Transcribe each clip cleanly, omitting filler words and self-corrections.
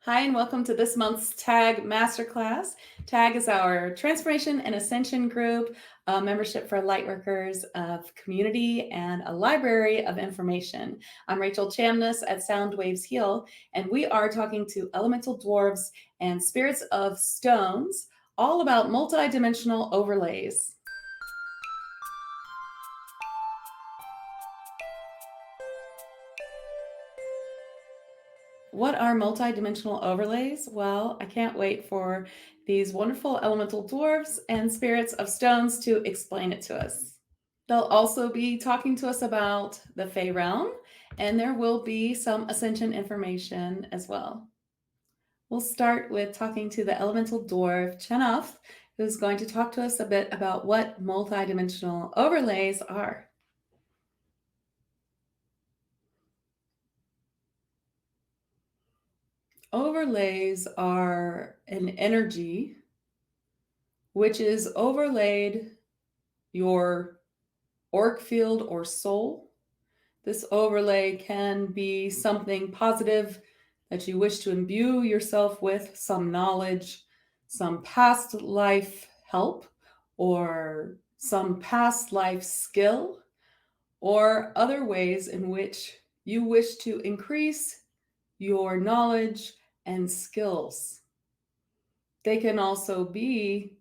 Hi, and welcome to this month's TAG Masterclass. TAG is our Transformation and Ascension group, a membership for lightworkers of community and a library of information. I'm Rachel Chamness at Sound Waves Heal, and we are talking to Elemental Dwarves and Spirits of Stones, all about multidimensional overlays. What are multidimensional overlays? Well, I can't wait for these wonderful elemental dwarves and spirits of stones to explain it to us. They'll also be talking to us about the Fae Realm, and there will be some Ascension information as well. We'll start with talking to the elemental dwarf, Chennofth, who's going to talk to us a bit about what multidimensional overlays are. Overlays are an energy which is overlaid your auric field or soul. This overlay can be something positive that you wish to imbue yourself with, some knowledge, some past life help, or some past life skill, or other ways in which you wish to increase your knowledge and skills. They can also be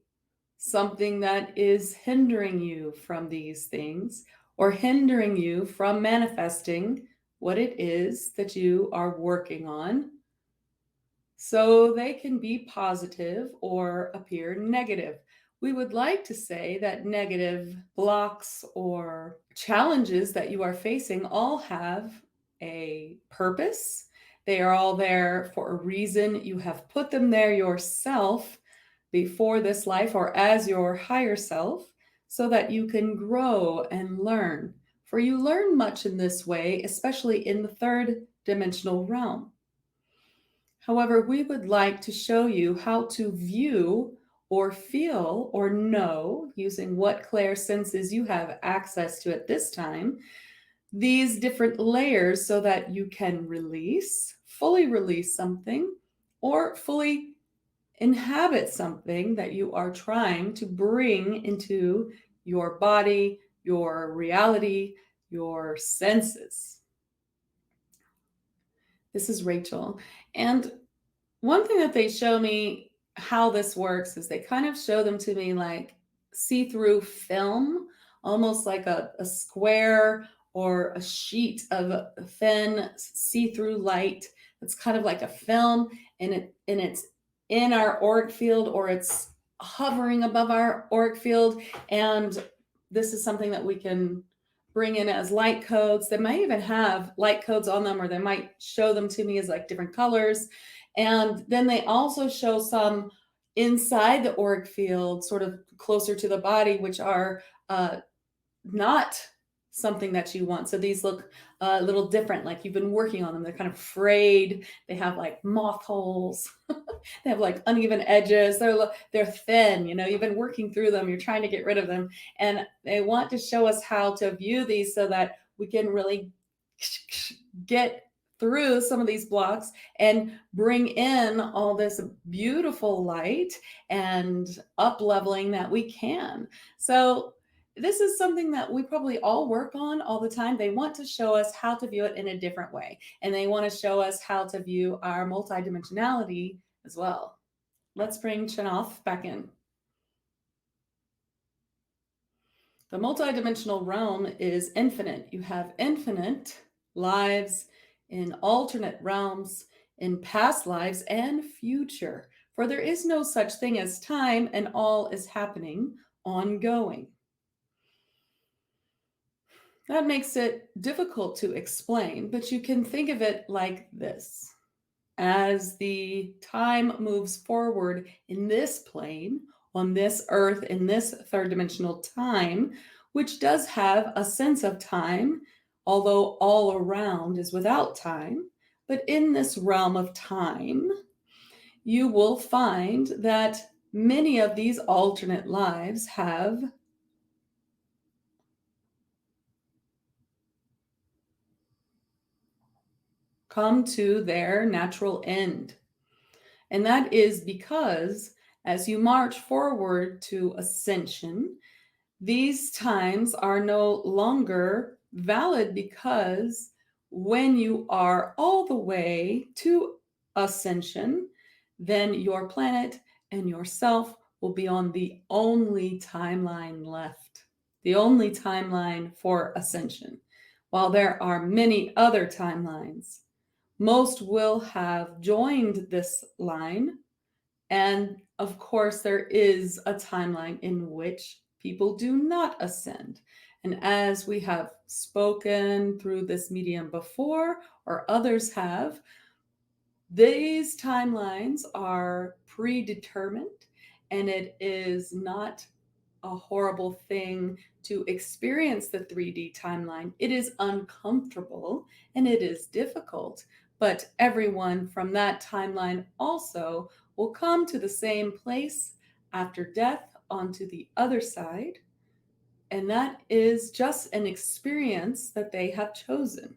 something that is hindering you from these things or hindering you from manifesting what it is that you are working on. So they can be positive or appear negative. We would like to say that negative blocks or challenges that you are facing all have a purpose. They are all there for a reason. You have put them there yourself before this life or as your higher self so that you can grow and learn. For you learn much in this way, especially in the third dimensional realm. However, we would like to show you how to view or feel or know, using what clair senses you have access to at this time, these different layers so that you can fully release something, or fully inhabit something that you are trying to bring into your body, your reality, your senses. This is Rachel. And one thing that they show me how this works is they kind of show them to me like see-through film, almost like a square or a sheet of thin see-through light. It's kind of like a film, and it's in our auric field, or it's hovering above our auric field. And this is something that we can bring in as light codes. They might even have light codes on them, or they might show them to me as like different colors. And then they also show some inside the auric field, sort of closer to the body, which are not something that you want. So these look a little different, like you've been working on them. They're kind of frayed. They have like moth holes. They have like uneven edges. They're thin. You've been working through them. You're trying to get rid of them. And they want to show us how to view these so that we can really get through some of these blocks and bring in all this beautiful light and up leveling that we can. So this is something that we probably all work on all the time. They want to show us how to view it in a different way. And they want to show us how to view our multidimensionality as well. Let's bring Chennofth back in. The multidimensional realm is infinite. You have infinite lives in alternate realms, in past lives and future. For there is no such thing as time, and all is happening ongoing. That makes it difficult to explain, but you can think of it like this. As the time moves forward in this plane, on this earth, in this third dimensional time, which does have a sense of time, although all around is without time, but in this realm of time, you will find that many of these alternate lives have come to their natural end. And that is because as you march forward to ascension, these times are no longer valid, because when you are all the way to ascension, then your planet and yourself will be on the only timeline left, the only timeline for ascension. While there are many other timelines, most will have joined this line. And of course, there is a timeline in which people do not ascend. And as we have spoken through this medium before, or others have, these timelines are predetermined, and it is not a horrible thing to experience the 3D timeline. It is uncomfortable and it is difficult, but everyone from that timeline also will come to the same place after death onto the other side. And that is just an experience that they have chosen.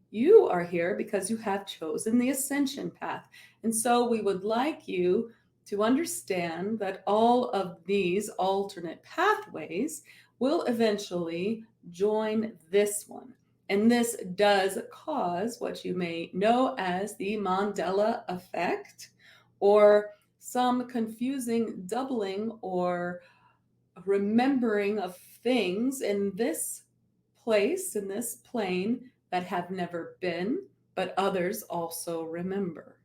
You are here because you have chosen the ascension path. And so we would like you to understand that all of these alternate pathways will eventually join this one. And this does cause what you may know as the Mandela Effect, or some confusing doubling or remembering of things in this place, in this plane, that have never been, but others also remember.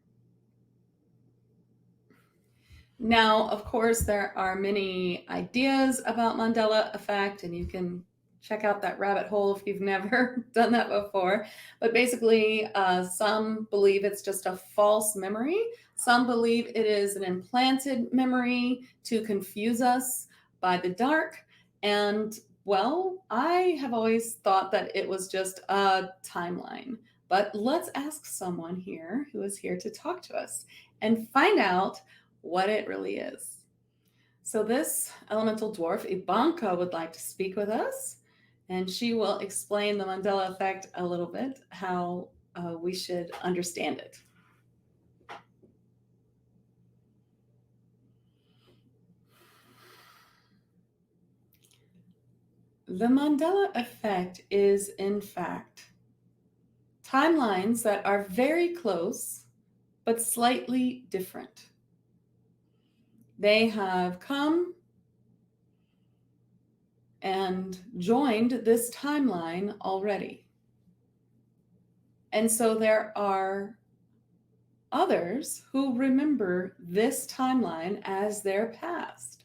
Now, of course, there are many ideas about Mandela Effect, and you can check out that rabbit hole if you've never done that before. But basically, some believe it's just a false memory. Some believe it is an implanted memory to confuse us by the dark. And well, I have always thought that it was just a timeline. But let's ask someone here who is here to talk to us and find out what it really is. So this elemental dwarf, Ibanca, would like to speak with us, and she will explain the Mandela Effect a little bit, how we should understand it. The Mandela Effect is, in fact, timelines that are very close, but slightly different. They have come and joined this timeline already. And so there are others who remember this timeline as their past.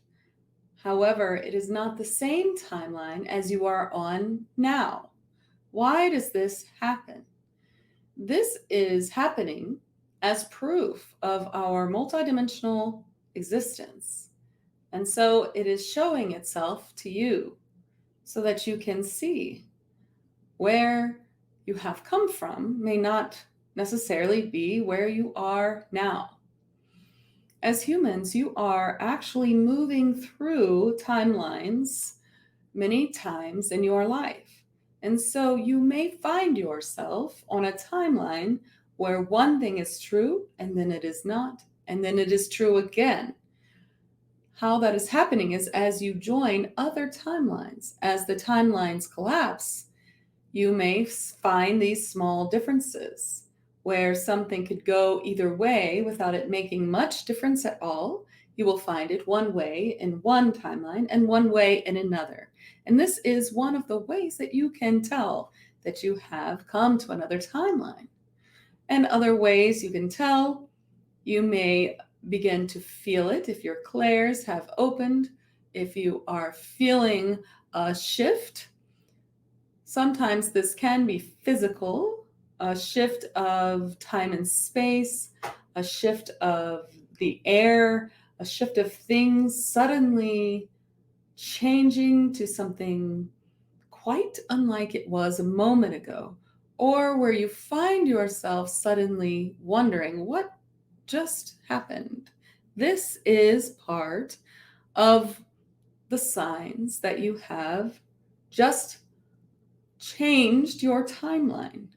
However, it is not the same timeline as you are on now. Why does this happen? This is happening as proof of our multidimensional existence. And so it is showing itself to you so that you can see where you have come from may not necessarily be where you are now. As humans, you are actually moving through timelines many times in your life. And so you may find yourself on a timeline where one thing is true and then it is not, and then it is true again. How that is happening is as you join other timelines, as the timelines collapse, you may find these small differences where something could go either way without it making much difference at all. You will find it one way in one timeline and one way in another. And this is one of the ways that you can tell that you have come to another timeline. And other ways you can tell, you may begin to feel it if your clairs have opened, if you are feeling a shift. Sometimes this can be physical, a shift of time and space, a shift of the air, a shift of things suddenly changing to something quite unlike it was a moment ago, or where you find yourself suddenly wondering what just happened. This is part of the signs that you have just changed your timeline.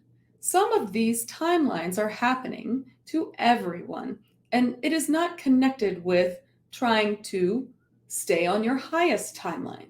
Some of these timelines are happening to everyone, And it is not connected with trying to stay on your highest timeline,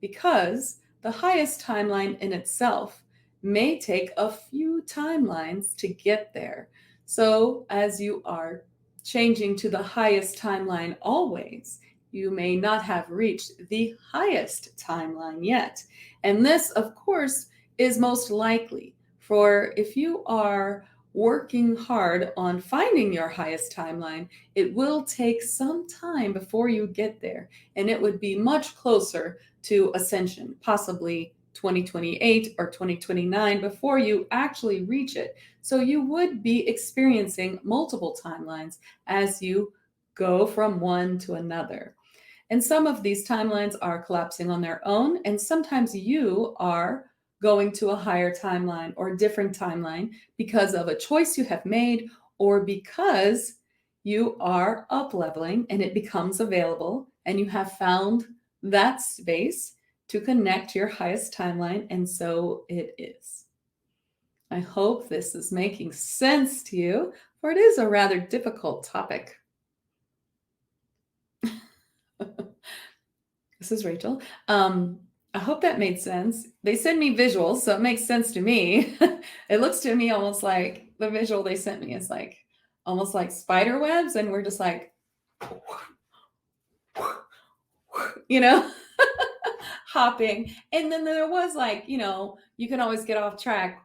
because the highest timeline in itself may take a few timelines to get there. So as you are changing to the highest timeline always, you may not have reached the highest timeline yet. And this, of course, is most likely for if you are working hard on finding your highest timeline, it will take some time before you get there. And it would be much closer to Ascension, possibly 2028 or 2029 before you actually reach it. So you would be experiencing multiple timelines as you go from one to another. And some of these timelines are collapsing on their own, and sometimes you are going to a higher timeline or a different timeline because of a choice you have made, or because you are up leveling and it becomes available and you have found that space to connect to your highest timeline, and so it is. I hope this is making sense to you, for it is a rather difficult topic. This is Rachel. I hope that made sense. They send me visuals, so it makes sense to me. It looks to me almost like the visual they sent me is like almost like spider webs, and we're just like, you know, hopping. And then there was like, you know, you can always get off track,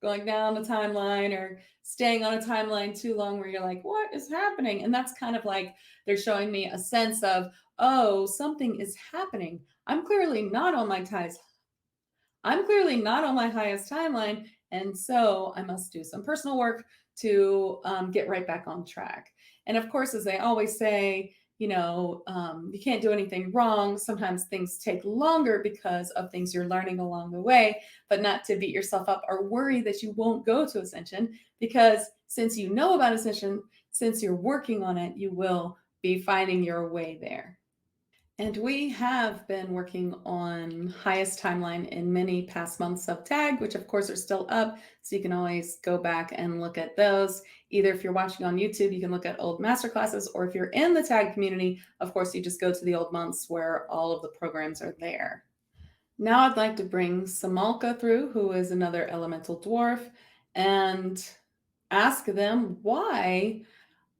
going down the timeline or staying on a timeline too long where you're like, what is happening? And that's kind of like they're showing me a sense of, oh, something is happening. I'm clearly not on my highest timeline, and so I must do some personal work to get right back on track. And of course, as they always say, you know, you can't do anything wrong. Sometimes things take longer because of things you're learning along the way, but not to beat yourself up or worry that you won't go to Ascension, because since you know about Ascension, since you're working on it, you will be finding your way there. And we have been working on highest timeline in many past months of tag, which of course are still up. So you can always go back and look at those. Either if you're watching on YouTube, you can look at old masterclasses, or if you're in the tag community, of course, you just go to the old months where all of the programs are there. Now I'd like to bring Simalka through, who is another elemental dwarf, and ask them why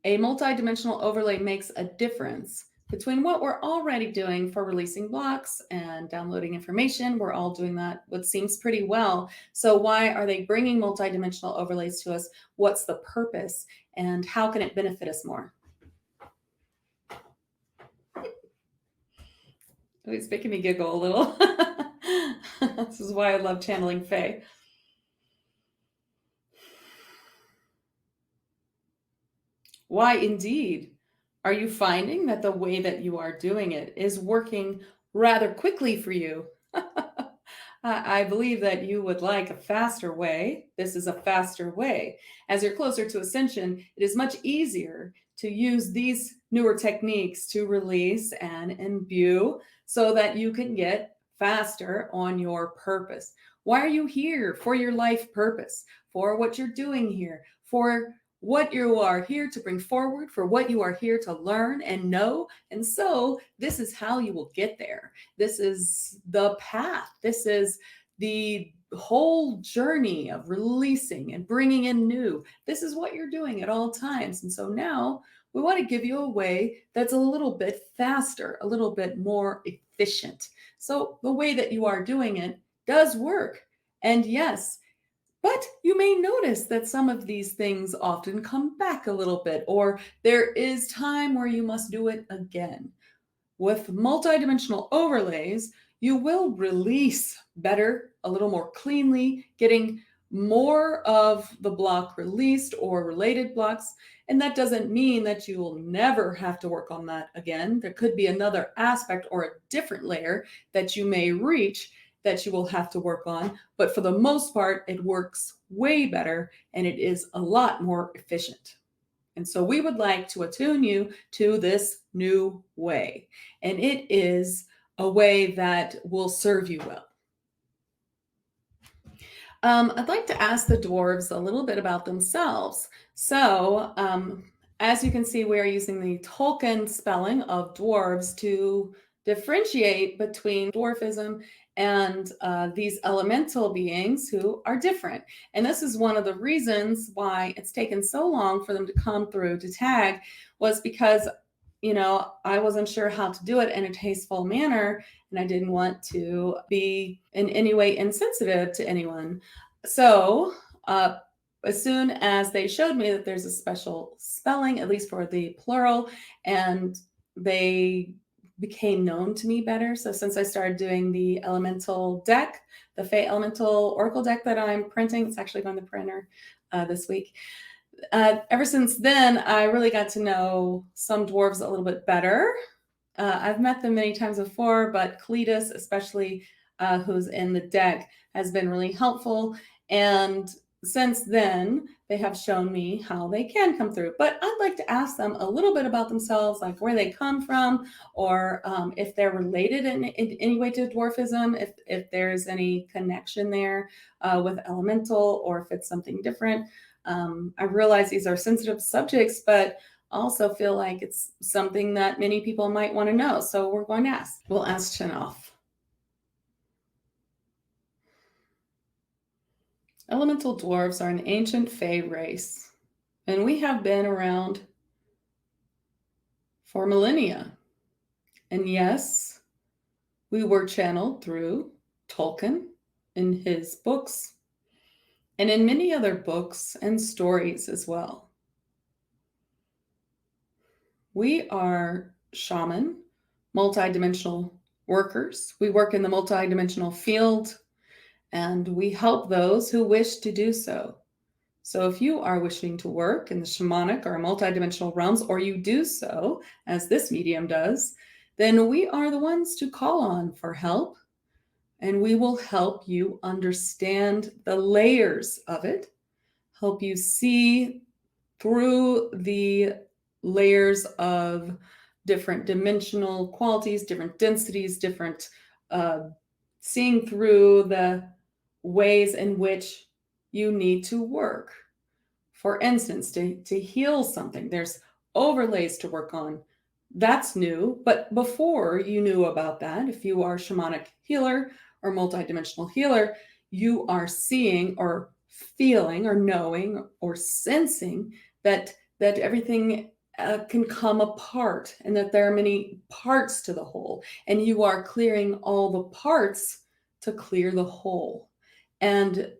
a multidimensional overlay makes a difference between what we're already doing for releasing blocks and downloading information. We're all doing that, what seems pretty well. So why are they bringing multidimensional overlays to us? What's the purpose, and how can it benefit us more? It's making me giggle a little. This is why I love channeling Fae. Why indeed? Are you finding that the way that you are doing it is working rather quickly for you? I believe that you would like a faster way. This is a faster way. As you're closer to Ascension, it is much easier to use these newer techniques to release and imbue so that you can get faster on your purpose. Why are you here? For your life purpose, for what you're doing here, for what you are here to bring forward, for what you are here to learn and know. And so this is how you will get there. This is the path. This is the whole journey of releasing and bringing in new. This is what you're doing at all times. And so now we want to give you a way that's a little bit faster, a little bit more efficient. So the way that you are doing it does work. And yes, but you may notice that some of these things often come back a little bit, or there is time where you must do it again. With multidimensional overlays, you will release better, a little more cleanly, getting more of the block released or related blocks. And that doesn't mean that you will never have to work on that again. There could be another aspect or a different layer that you may reach that you will have to work on. But for the most part, it works way better and it is a lot more efficient. And so we would like to attune you to this new way. And it is a way that will serve you well. I'd like to ask the dwarves a little bit about themselves. So as you can see, we are using the Tolkien spelling of dwarves to differentiate between dwarfism and these elemental beings who are different. And this is one of the reasons why it's taken so long for them to come through to tag, was because, you know, I wasn't sure how to do it in a tasteful manner, and I didn't want to be in any way insensitive to anyone. So as soon as they showed me that there's a special spelling, at least for the plural, and they became known to me better. So since I started doing the elemental deck, the Fae Elemental Oracle deck that I'm printing, it's actually on the printer this week. Ever since then, I really got to know some dwarves a little bit better. I've met them many times before, but Cletus, especially who's in the deck, has been really helpful. And since then, they have shown me how they can come through. But I'd like to ask them a little bit about themselves, like where they come from, or if they're related in any way to dwarfism, if there's any connection there with elemental, or if it's something different. I realize these are sensitive subjects, but also feel like it's something that many people might want to know. So we're going to ask. We'll ask Chennofth. Elemental dwarves are an ancient Fae race, and we have been around for millennia. And yes, we were channeled through Tolkien in his books, and in many other books and stories as well. We are shaman, multidimensional workers. We work in the multidimensional field, and we help those who wish to do so. So if you are wishing to work in the shamanic or multidimensional realms, or you do so, as this medium does, then we are the ones to call on for help, and we will help you understand the layers of it, help you see through the layers of different dimensional qualities, different densities, different seeing through the ways in which you need to work. For instance, to heal something, there's overlays to work on. That's new, but before you knew about that, if you are shamanic healer or multidimensional healer, you are seeing or feeling or knowing or sensing that everything can come apart, and that there are many parts to the whole, and you are clearing all the parts to clear the whole. And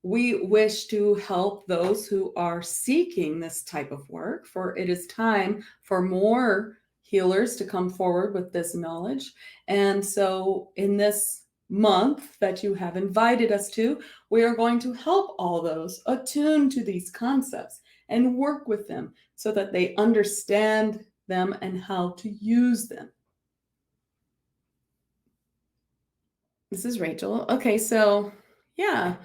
we wish to help those who are seeking this type of work, for it is time for more healers to come forward with this knowledge. And so in this month that you have invited us to, we are going to help all those attune to these concepts and work with them so that they understand them and how to use them. This is Rachel. Okay, so yeah,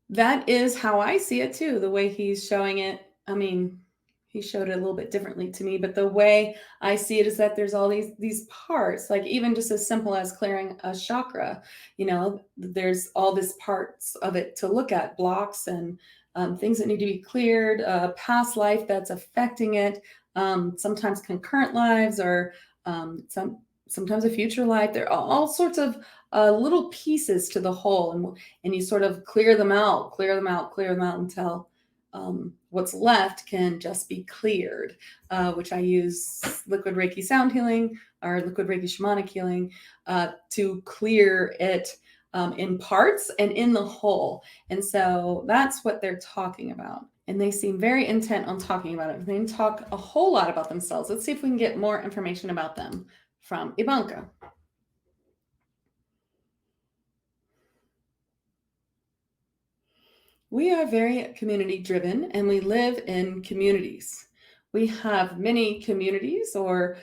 that is how I see it too, the way he's showing it. I mean, he showed it a little bit differently to me, but the way I see it is that there's all these parts, like even just as simple as clearing a chakra, you know, there's all these parts of it to look at, blocks and things that need to be cleared, past life that's affecting it, sometimes concurrent lives, or sometimes a future life. There are all sorts of little pieces to the whole, and you sort of clear them out until what's left can just be cleared, which I use liquid Reiki sound healing or liquid Reiki shamanic healing to clear it in parts and in the whole. And so that's what they're talking about. And they seem very intent on talking about it. They didn't talk a whole lot about themselves. Let's see if we can get more information about them from Ibanca. We are very community driven, and we live in communities. We have many communities, or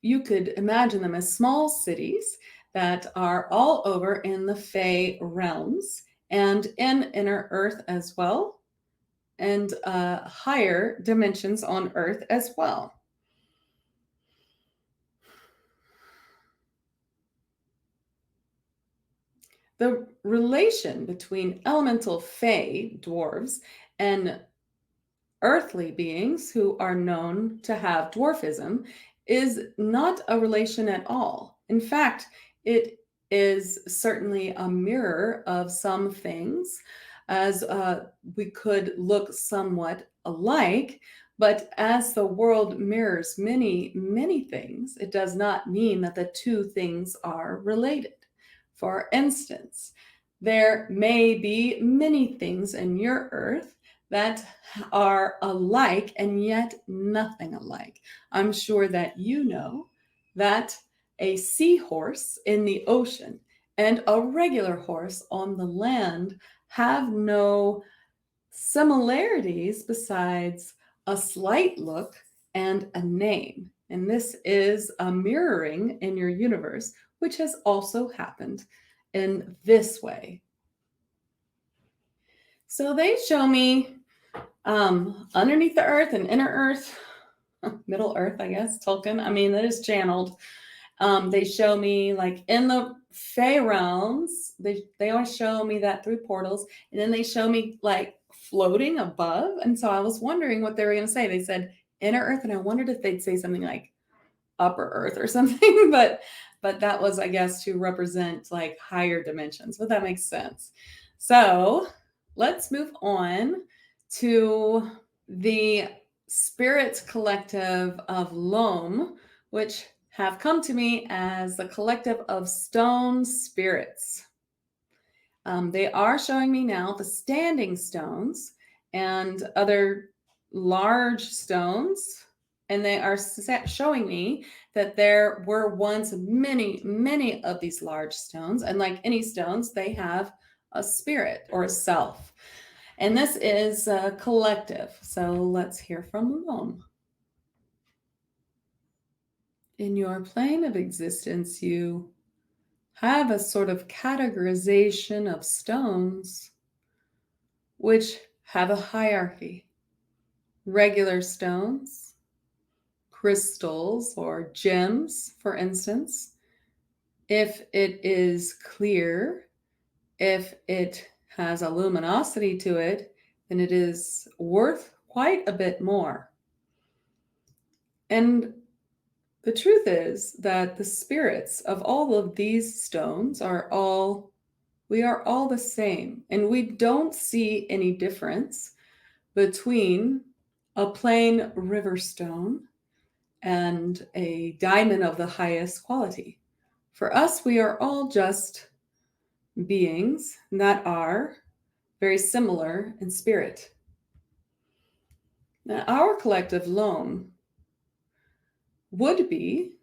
you could imagine them as small cities that are all over in the Fae realms and in inner Earth as well, and higher dimensions on Earth as well. The relation between elemental Fae dwarves and earthly beings who are known to have dwarfism is not a relation at all. In fact, it is certainly a mirror of some things, as we could look somewhat alike. But as the world mirrors many, many things, it does not mean that the two things are related. For instance, there may be many things in your earth that are alike and yet nothing alike. I'm sure that you know that a seahorse in the ocean and a regular horse on the land have no similarities besides a slight look and a name. And this is a mirroring in your universe, which has also happened in this way. So they show me underneath the earth and inner earth, middle earth, I guess, Tolkien. I mean, that is channeled. They show me like in the Fae realms, they always show me that through portals, and then they show me like floating above. And so I was wondering what they were going to say. They said inner earth, and I wondered if they'd say something like upper earth or something, but that was, I guess, to represent like higher dimensions, but that makes sense. So let's move on to the Spirit Collective of Loam, which have come to me as the collective of stone spirits. They are showing me now the standing stones and other large stones, and they are showing me that there were once many, many of these large stones, and like any stones, they have a spirit or a self. And this is a collective. So let's hear from Loam. In your plane of existence, you have a sort of categorization of stones which have a hierarchy. Regular stones, crystals or gems, for instance. If it is clear, if it has a luminosity to it, then it is worth quite a bit more. And the truth is that the spirits of all of these stones we are all the same, and we don't see any difference between a plain river stone and a diamond of the highest quality. For us, we are all just beings that are very similar in spirit. Now, our collective loam would be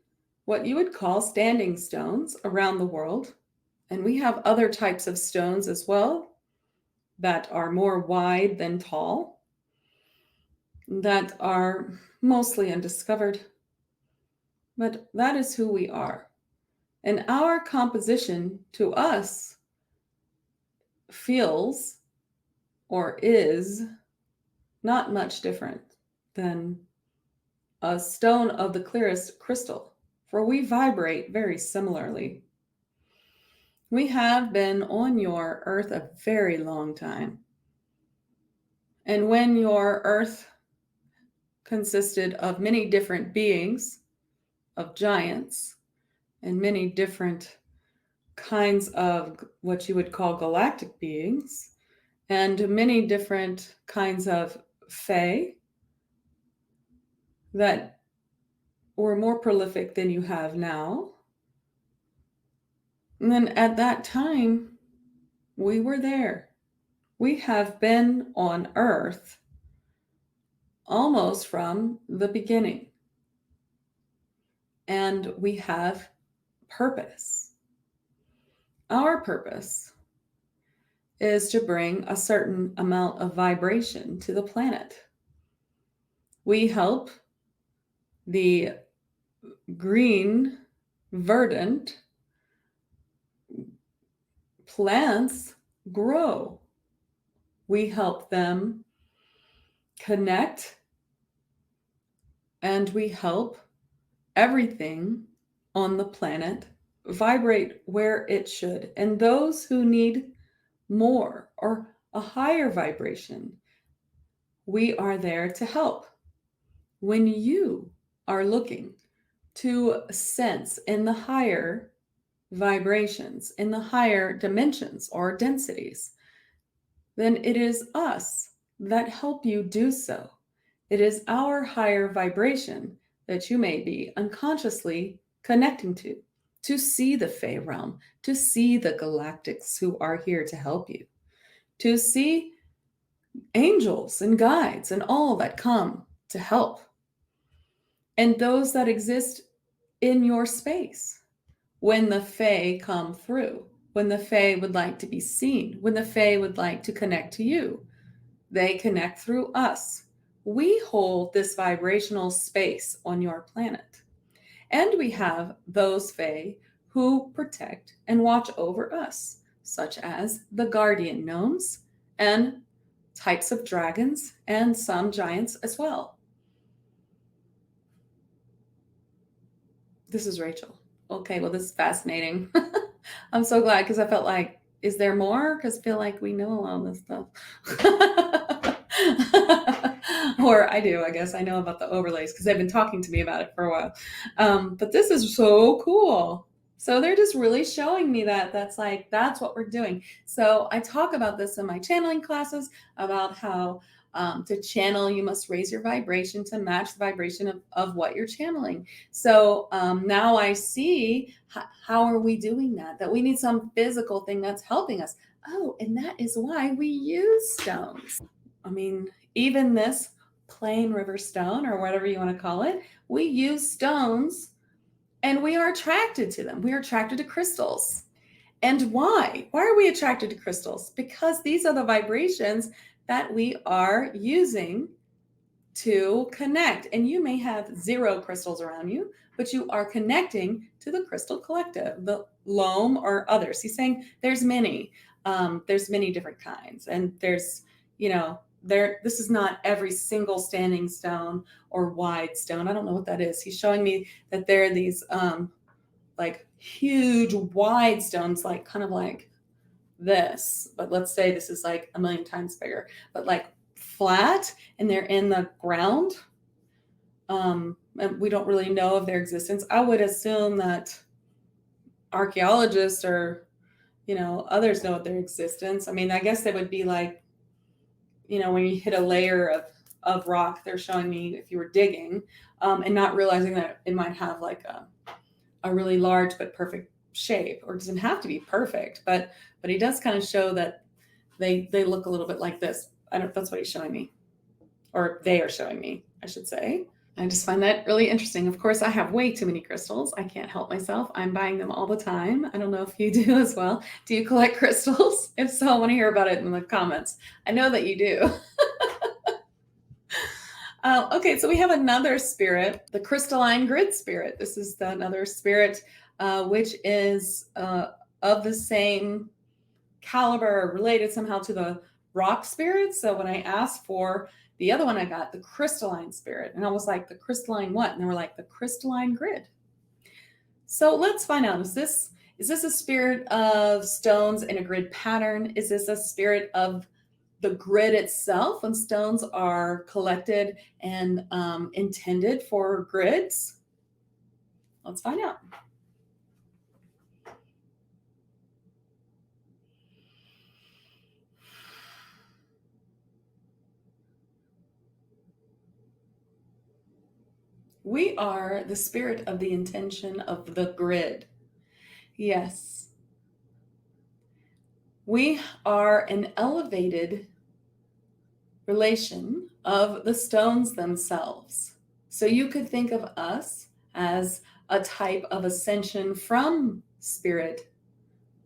what you would call standing stones around the world. And we have other types of stones as well that are more wide than tall, that are mostly undiscovered. But that is who we are. And our composition to us feels or is not much different than a stone of the clearest crystal, for we vibrate very similarly. We have been on your earth a very long time. And when your earth consisted of many different beings, of giants, and many different kinds of what you would call galactic beings, and many different kinds of Fae that were more prolific than you have now. And then at that time, we were there. We have been on Earth almost from the beginning. And we have purpose. Our purpose is to bring a certain amount of vibration to the planet. We help the green, verdant plants grow. We help them connect, and we help everything on the planet vibrate where it should. And those who need more or a higher vibration, We are there to help. When you are looking to sense in the higher vibrations, in the higher dimensions or densities, then it is us that help you do so. It is our higher vibration that you may be unconsciously connecting to see the Fae realm, to see the galactics who are here to help you, to see angels and guides and all that come to help, and those that exist in your space. When the Fae come through, when the Fae would like to be seen, when the Fae would like to connect to you, they connect through us. We hold this vibrational space on your planet. And we have those Fae who protect and watch over us, such as the guardian gnomes and types of dragons and some giants as well. This is Rachel. Okay, well, this is fascinating. I'm so glad, because I felt like, is there more? Because I feel like we know all this stuff. Or I do, I guess. I know about the overlays because they've been talking to me about it for a while. But this is so cool. So they're just really showing me that that's what we're doing. So I talk about this in my channeling classes, about how to channel, you must raise your vibration to match the vibration of what you're channeling. So now I see how are we doing that? That we need some physical thing that's helping us. Oh, and that is why we use stones. I mean, even this plain river stone, or whatever you want to call it, we use stones and we are attracted to them. We are attracted to crystals. And why? Why are we attracted to crystals? Because these are the vibrations that we are using to connect. And you may have 0 crystals around you, but you are connecting to the crystal collective, the loam or others. He's saying there's many different kinds. And there's, this is not every single standing stone or wide stone. I don't know what that is. He's showing me that there are these like huge wide stones, like kind of like this, but let's say this is like 1,000,000 times bigger, but like flat, and they're in the ground. And we don't really know of their existence. I would assume that archaeologists or, others know of their existence. I mean, I guess they would be like, when you hit a layer of rock, they're showing me if you were digging, and not realizing that it might have like a really large but perfect shape, or it doesn't have to be perfect, but he does kind of show that they look a little bit like this. That's what he's showing me, or they are showing me, I should say. I just find that really interesting. Of course, I have way too many crystals. I can't help myself. I'm buying them all the time. I don't know if you do as well. Do you collect crystals? If so, I want to hear about it in the comments. I know that you do. Okay, so we have another spirit, the Crystalline Grid Spirit. This is another spirit which is of the same caliber, related somehow to the rock spirits. So when I asked for the other one, I got the Crystalline Spirit. And I was like, the crystalline what? And they were like, the Crystalline Grid. So let's find out, is this a spirit of stones in a grid pattern? Is this a spirit of the grid itself, when stones are collected and intended for grids? Let's find out. We are the spirit of the intention of the grid. Yes. We are an elevated relation of the stones themselves. So you could think of us as a type of ascension from spirit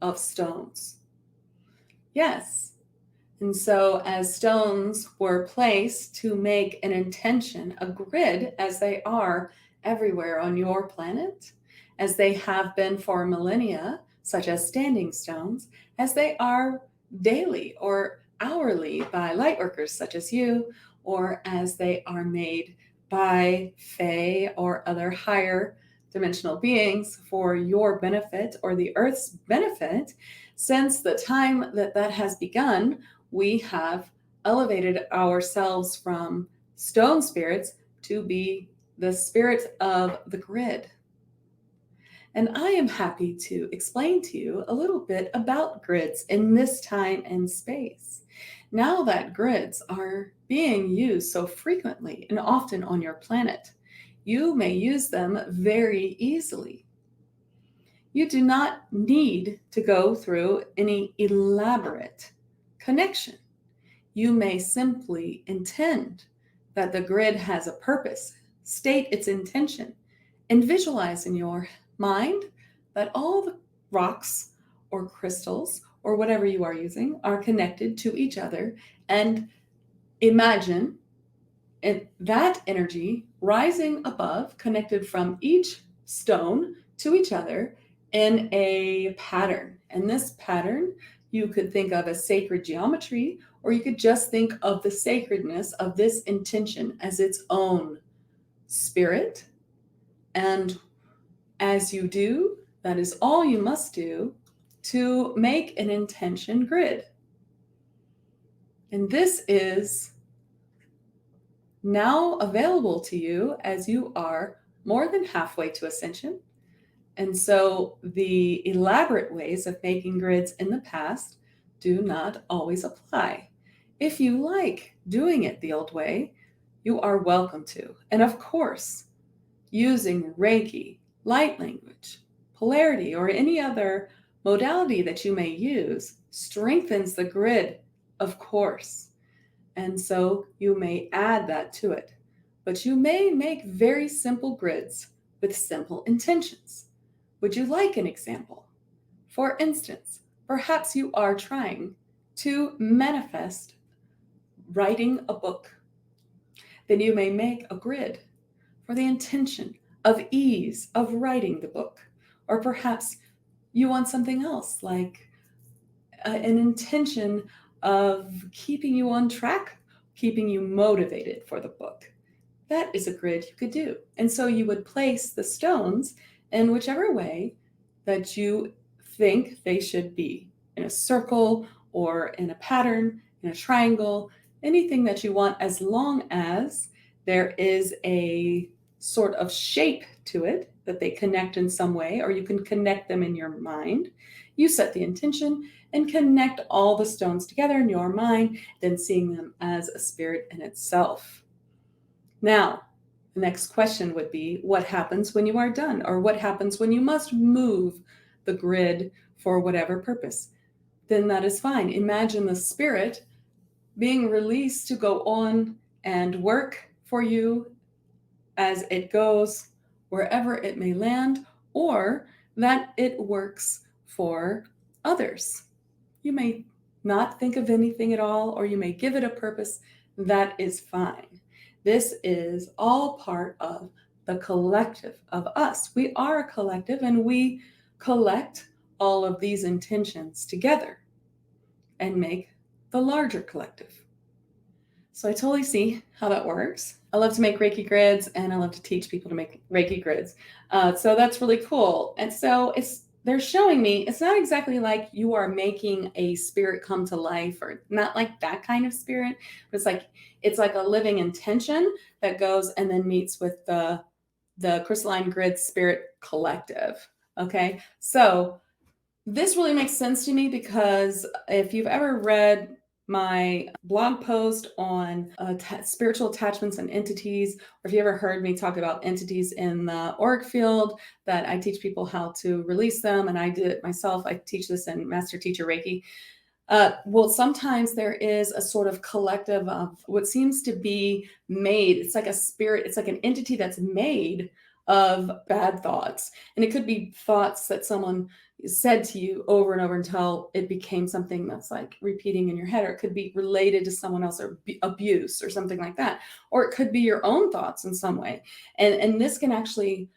of stones. Yes. And so as stones were placed to make an intention, a grid, as they are everywhere on your planet, as they have been for millennia, such as standing stones, as they are daily or hourly by lightworkers such as you, or as they are made by Fae or other higher dimensional beings for your benefit or the Earth's benefit. Since the time that has begun, we have elevated ourselves from stone spirits to be the spirits of the grid. And I am happy to explain to you a little bit about grids in this time and space. Now that grids are being used so frequently and often on your planet, you may use them very easily. You do not need to go through any elaborate connection. You may simply intend that the grid has a purpose, state its intention, and visualize in your mind that all the rocks or crystals or whatever you are using are connected to each other, and imagine that energy rising above, connected from each stone to each other in a pattern. And this pattern you could think of as sacred geometry, or you could just think of the sacredness of this intention as its own spirit. And as you do, that is all you must do to make an intention grid. And this is now available to you as you are more than halfway to Ascension. And so the elaborate ways of making grids in the past do not always apply. If you like doing it the old way, you are welcome to. And of course, using Reiki, light language, polarity, or any other modality that you may use strengthens the grid, of course. And so you may add that to it. But you may make very simple grids with simple intentions. Would you like an example? For instance, perhaps you are trying to manifest writing a book. Then you may make a grid for the intention of ease of writing the book. Or perhaps you want something else, like an intention of keeping you on track, keeping you motivated for the book. That is a grid you could do. And so you would place the stones in whichever way that you think they should be, in a circle or in a pattern, in a triangle, anything that you want, as long as there is a sort of shape to it that they connect in some way, or you can connect them in your mind. You set the intention and connect all the stones together in your mind, then seeing them as a spirit in itself. Now, the next question would be, what happens when you are done? Or what happens when you must move the grid for whatever purpose? Then that is fine. Imagine the spirit being released to go on and work for you as it goes, wherever it may land, or that it works for others. You may not think of anything at all, or you may give it a purpose. That is fine. This is all part of the collective of us. We are a collective, and we collect all of these intentions together and make the larger collective. So I totally see how that works. I love to make Reiki grids, and I love to teach people to make Reiki grids. So that's really cool. And so they're showing me it's not exactly like you are making a spirit come to life, or not like that kind of spirit, but it's like a living intention that goes and then meets with the Crystalline Grid Spirit Collective. Okay, so this really makes sense to me, because if you've ever read my blog post on spiritual attachments and entities, or if you ever heard me talk about entities in the auric field, that I teach people how to release them, and I did it myself. I teach this in Master Teacher Reiki. Well, sometimes there is a sort of collective of what seems to be made. It's like a spirit, it's like an entity that's made of bad thoughts. And it could be thoughts that someone said to you over and over until it became something that's like repeating in your head, or it could be related to someone else, or abuse or something like that. Or it could be your own thoughts in some way. And this can actually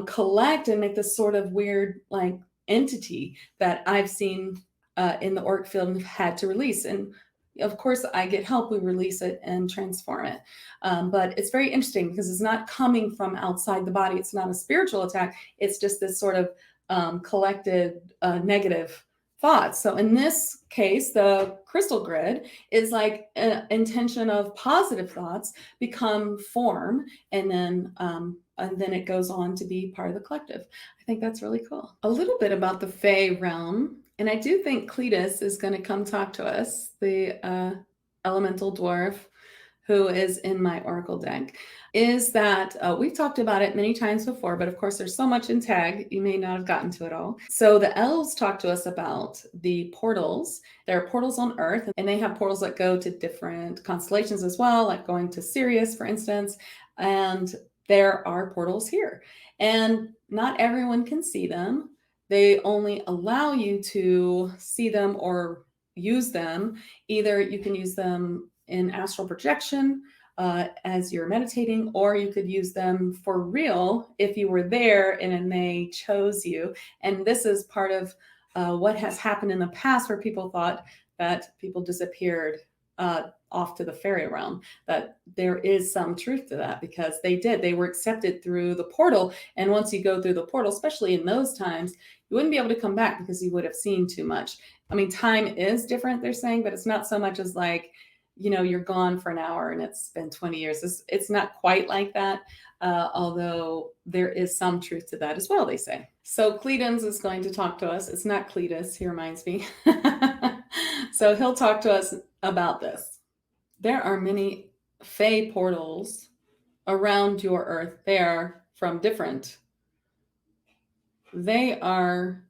collect and make this sort of weird like entity that I've seen in the auric field and had to release. And of course, I get help. We release it and transform it. But it's very interesting, because it's not coming from outside the body. It's not a spiritual attack. It's just this sort of collected negative thoughts. So in this case, the crystal grid is like an intention of positive thoughts become form, and then it goes on to be part of the collective. I think that's really cool. A little bit about the Fae realm, and I do think Cletus is going to come talk to us, the elemental dwarf who is in my oracle deck, is that we've talked about it many times before, but of course there's so much in tag, you may not have gotten to it all. So the elves talk to us about the portals. There are portals on Earth, and they have portals that go to different constellations as well, like going to Sirius, for instance, and there are portals here. And not everyone can see them. They only allow you to see them or use them. Either you can use them in astral projection as you're meditating, or you could use them for real if you were there and then they chose you. And this is part of what has happened in the past, where people thought that people disappeared off to the fairy realm. That there is some truth to that, because they were accepted through the portal. And once you go through the portal, especially in those times, you wouldn't be able to come back because you would have seen too much. I mean, time is different, they're saying, but it's not so much as like, you're gone for an hour and it's been 20 years. It's not quite like that, although there is some truth to that as well, they say. So Cletems is going to talk to us. It's not Cletus, he reminds me. So he'll talk to us about this. There are many Fae portals around your Earth. They are from different. They are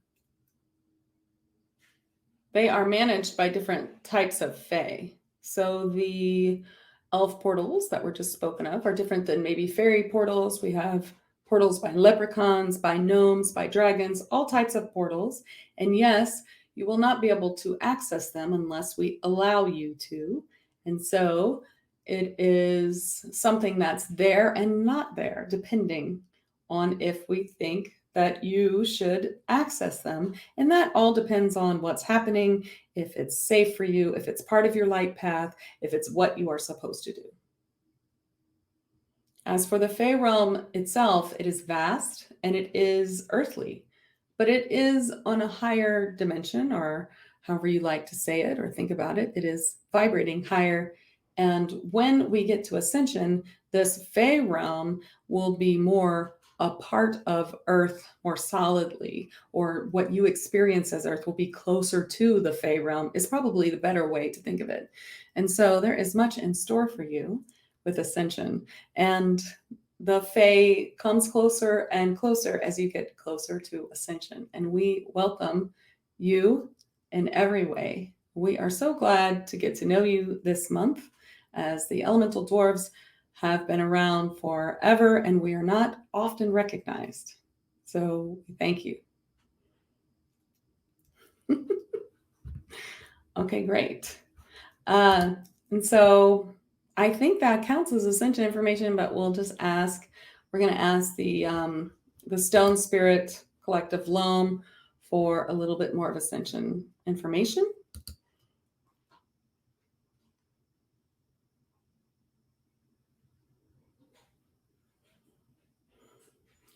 managed by different types of Fae. So the elf portals that were just spoken of are different than maybe fairy portals. We have portals by leprechauns, by gnomes, by dragons, all types of portals. And yes, you will not be able to access them unless we allow you to. And so it is something that's there and not there, depending on if we think that you should access them. And that all depends on what's happening, if it's safe for you, if it's part of your light path, if it's what you are supposed to do. As for the Fae realm itself, it is vast and it is earthly, but it is on a higher dimension, or however you like to say it or think about it. It is vibrating higher. And when we get to Ascension, this Fae realm will be more a part of Earth more solidly, or what you experience as Earth will be closer to the Fae realm, is probably the better way to think of it. And so there is much in store for you with Ascension. And the Fae comes closer and closer as you get closer to Ascension. And we welcome you in every way. We are so glad to get to know you this month, as the Elemental Dwarves have been around forever and we are not often recognized. So thank you. Okay, great. And so I think that counts as Ascension information, but we're going to ask the Stone Spirit Collective Loam for a little bit more of Ascension information.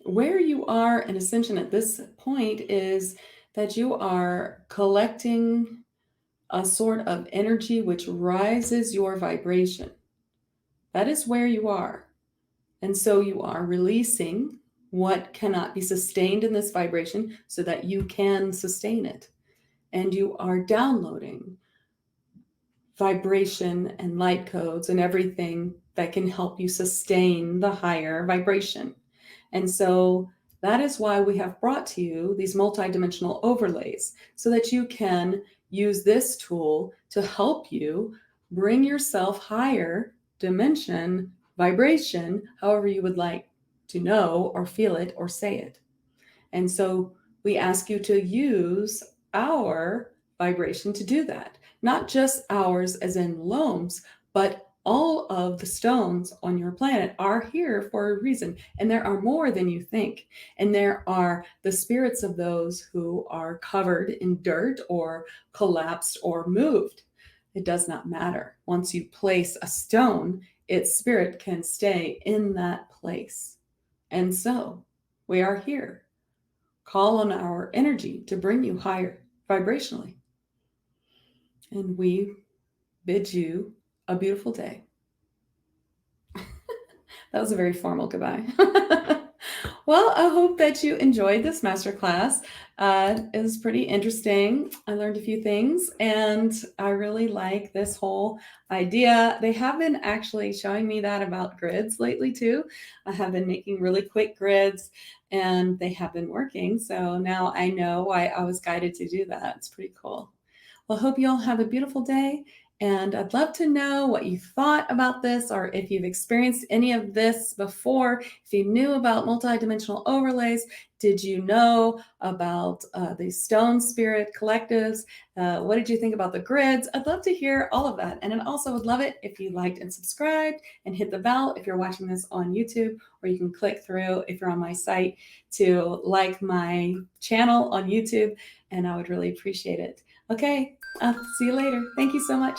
Where you are in Ascension at this point is that you are collecting a sort of energy which rises your vibration. That is where you are. And so you are releasing what cannot be sustained in this vibration so that you can sustain it. And you are downloading vibration and light codes and everything that can help you sustain the higher vibration. And so that is why we have brought to you these multidimensional overlays, so that you can use this tool to help you bring yourself higher dimension, vibration, however you would like to know or feel it or say it. And so we ask you to use our vibration to do that. Not just ours as in Loam's, but all of the stones on your planet are here for a reason. And there are more than you think. And there are the spirits of those who are covered in dirt or collapsed or moved. It does not matter. Once you place a stone, its spirit can stay in that place. And so we are here. Call on our energy to bring you higher vibrationally. And we bid you a beautiful day. That was a very formal goodbye. Well, I hope that you enjoyed this masterclass. It was pretty interesting. I learned a few things, and I really like this whole idea. They have been actually showing me that about grids lately too. I have been making really quick grids, and they have been working. So now I know why I was guided to do that. It's pretty cool. Well, I hope you all have a beautiful day. And I'd love to know what you thought about this, or if you've experienced any of this before, if you knew about multidimensional overlays, did you know about the stone spirit collectives? What did you think about the grids? I'd love to hear all of that. And I also would love it if you liked and subscribed and hit the bell if you're watching this on YouTube, or you can click through if you're on my site to like my channel on YouTube, and I would really appreciate it. Okay, I'll see you later. Thank you so much.